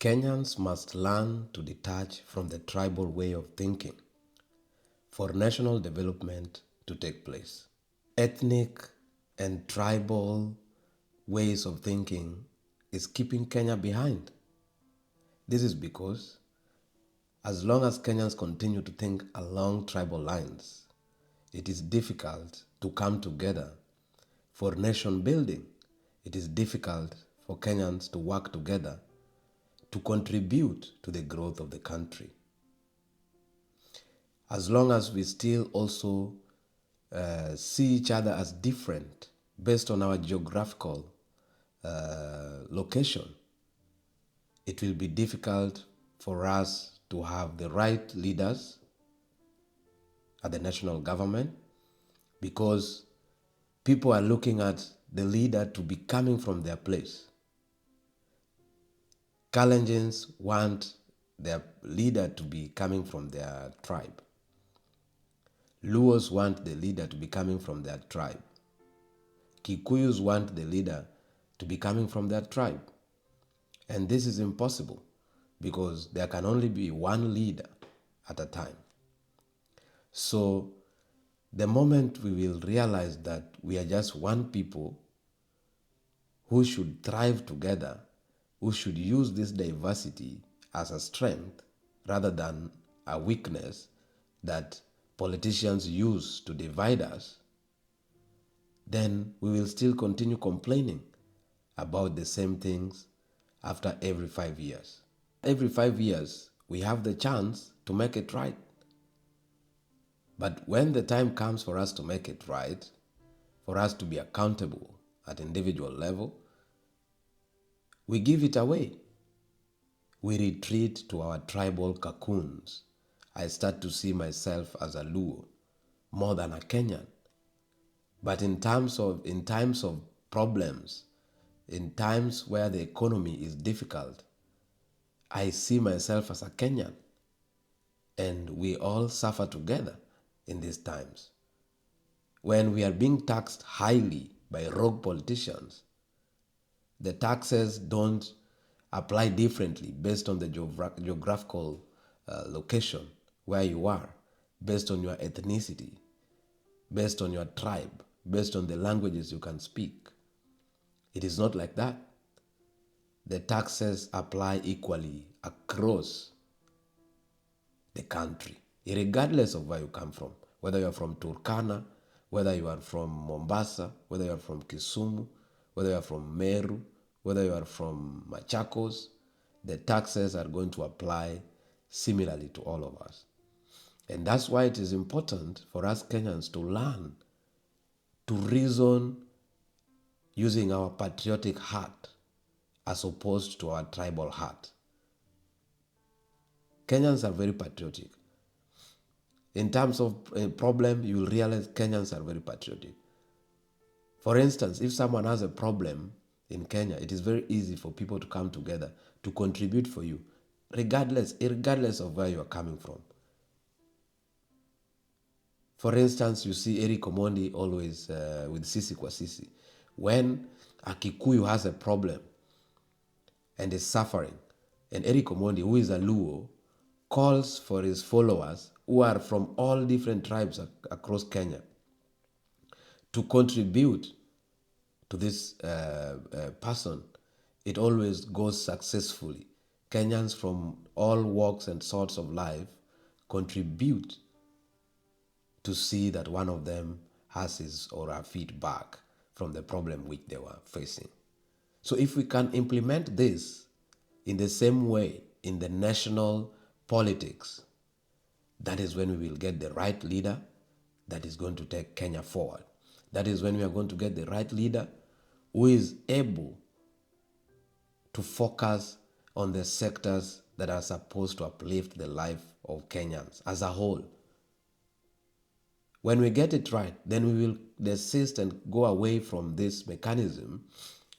Kenyans must learn to detach from the tribal way of thinking for national development to take place. Ethnic and tribal ways of thinking is keeping Kenya behind. This is because as long as Kenyans continue to think along tribal lines, it is difficult to come together for nation building. It is difficult for Kenyans to work together to contribute to the growth of the country. As long as we still also see each other as different based on our geographical location, it will be difficult for us to have the right leaders at the national government, because people are looking at the leader to be coming from their place. Kalenjins want their leader to be coming from their tribe. Luos want the leader to be coming from their tribe. Kikuyus want the leader to be coming from their tribe. And this is impossible because there can only be one leader at a time. So the moment we will realize that we are just one people who should thrive together, who should use this diversity as a strength rather than a weakness that politicians use to divide us, then we will still continue complaining about the same things after every 5 years. Every 5 years, we have the chance to make it right. But when the time comes for us to make it right, for us to be accountable at individual level, we give it away. We retreat to our tribal cocoons. I start to see myself as a Luo more than a Kenyan. But in times of problems, in times where the economy is difficult, I see myself as a Kenyan. And we all suffer together in these times. When we are being taxed highly by rogue politicians, the taxes don't apply differently based on the geographical location where you are, based on your ethnicity, based on your tribe, based on the languages you can speak. It is not like that. The taxes apply equally across the country, regardless of where you come from, whether you are from Turkana, whether you are from Mombasa, whether you are from Kisumu, whether you are from Meru, whether you are from Machakos, the taxes are going to apply similarly to all of us. And that's why it is important for us Kenyans to learn to reason using our patriotic heart as opposed to our tribal heart. Kenyans are very patriotic. In terms of a problem, you will realize Kenyans are very patriotic. For instance, if someone has a problem in Kenya, it is very easy for people to come together to contribute for you, regardless of where you are coming from. For instance, you see Eric Omondi always with Sisi kwa Sisi. When a Kikuyu has a problem and is suffering, and Eric Omondi, who is a Luo, calls for his followers who are from all different tribes across Kenya to contribute to this person, it always goes successfully. Kenyans from all walks and sorts of life contribute to see that one of them has his or her feet back from the problem which they were facing. So if we can implement this in the same way in the national politics, that is when we will get the right leader that is going to take Kenya forward. That is when we are going to get the right leader who is able to focus on the sectors that are supposed to uplift the life of Kenyans as a whole. When we get it right, then we will desist and go away from this mechanism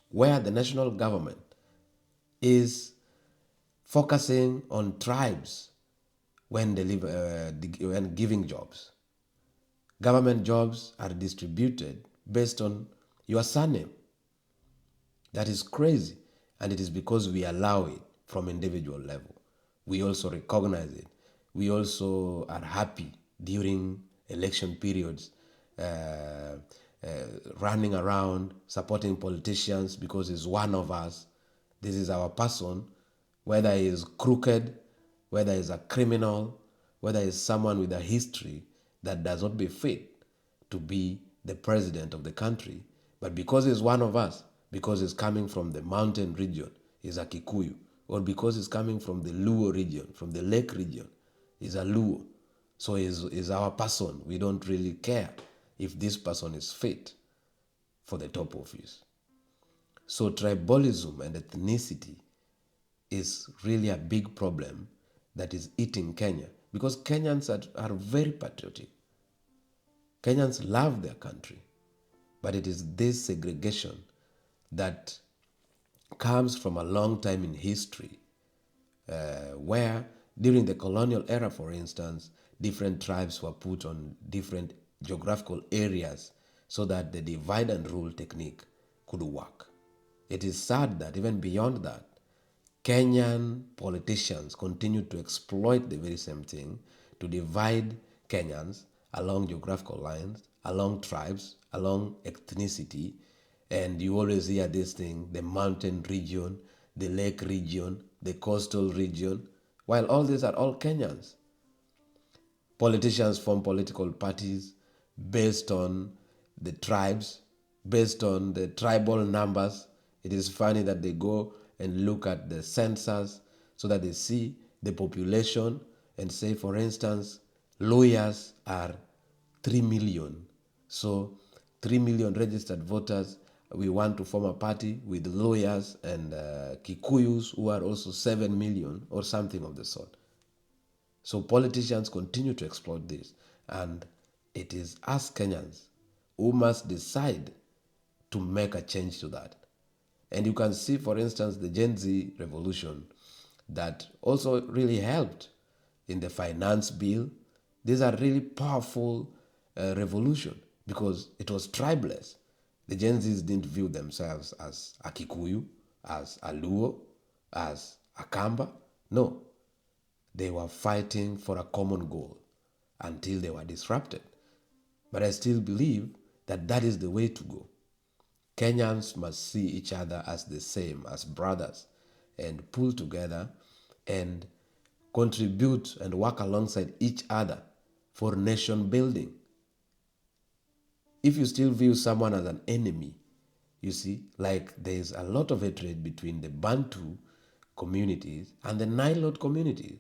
where the national government is focusing on tribes when giving jobs. Government jobs are distributed based on your surname. That is crazy, and it is because we allow it from individual level. We also recognize it. We also are happy during election periods, uh, running around supporting politicians because he's one of us. This is our person, whether he is crooked, whether he's a criminal, whether he's someone with a history that does not befit to be the president of the country. But because he's one of us, because he's coming from the mountain region, he's a Kikuyu, or because he's coming from the Luo region, from the lake region, he's a Luo. So he's our person. We don't really care if this person is fit for the top office. So tribalism and ethnicity is really a big problem that is eating Kenya, because Kenyans are very patriotic. Kenyans love their country, but it is this segregation that comes from a long time in history, where during the colonial era, for instance, different tribes were put on different geographical areas so that the divide and rule technique could work. It is sad that even beyond that, Kenyan politicians continue to exploit the very same thing to divide Kenyans along geographical lines, along tribes, along ethnicity. And you always hear this thing, the mountain region, the lake region, the coastal region, while all these are all Kenyans. Politicians form political parties based on the tribes, based on the tribal numbers. It is funny that they go and look at the census so that they see the population and say, for instance, lawyers are 3 million. So 3 million registered voters. We want to form a party with lawyers and Kikuyus who are also 7 million or something of the sort. So politicians continue to exploit this, and it is us Kenyans who must decide to make a change to that. And you can see, for instance, the Gen Z revolution that also really helped in the finance bill. These are really powerful revolution because it was tribeless. The Gen Zs didn't view themselves as a Kikuyu, as a Luo, as a Kamba. No, they were fighting for a common goal until they were disrupted. But I still believe that that is the way to go. Kenyans must see each other as the same, as brothers, and pull together and contribute and work alongside each other for nation building. If you still view someone as an enemy, you see, like there's a lot of hatred between the Bantu communities and the Nilot communities.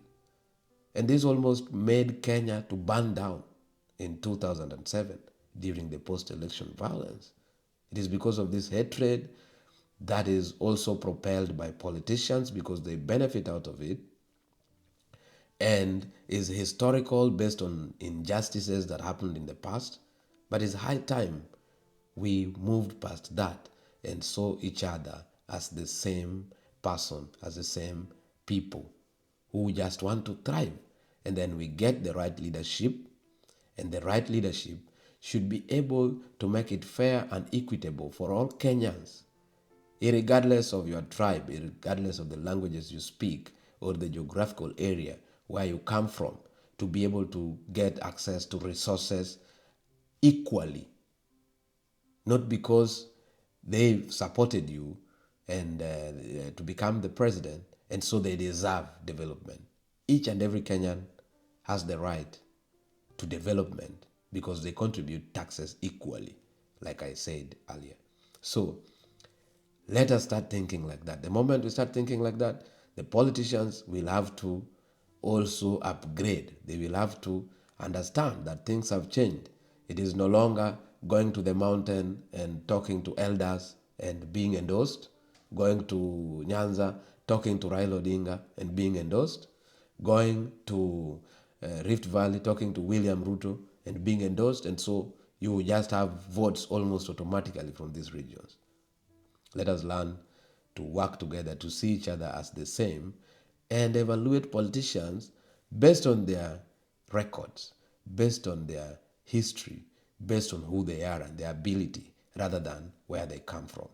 And this almost made Kenya to burn down in 2007 during the post-election violence. It is because of this hatred that is also propelled by politicians because they benefit out of it, and is historical based on injustices that happened in the past. But it's high time we moved past that and saw each other as the same person, as the same people who just want to thrive. And then we get the right leadership, and the right leadership should be able to make it fair and equitable for all Kenyans, regardless of your tribe, regardless of the languages you speak or the geographical area where you come from, to be able to get access to resources equally. Not because they've supported you and to become the president, and so they deserve development. Each and every Kenyan has the right to development because they contribute taxes equally, like I said earlier. So let us start thinking like that. The moment we start thinking like that, the politicians will have to also upgrade. They will have to understand that things have changed. It is no longer going to the mountain and talking to elders and being endorsed, going to Nyanza, talking to Raila Odinga and being endorsed, going to Rift Valley, talking to William Ruto and being endorsed, and so you just have votes almost automatically from these regions. Let us learn to work together to see each other as the same and evaluate politicians based on their records, based on their history, based on who they are and their ability, rather than where they come from.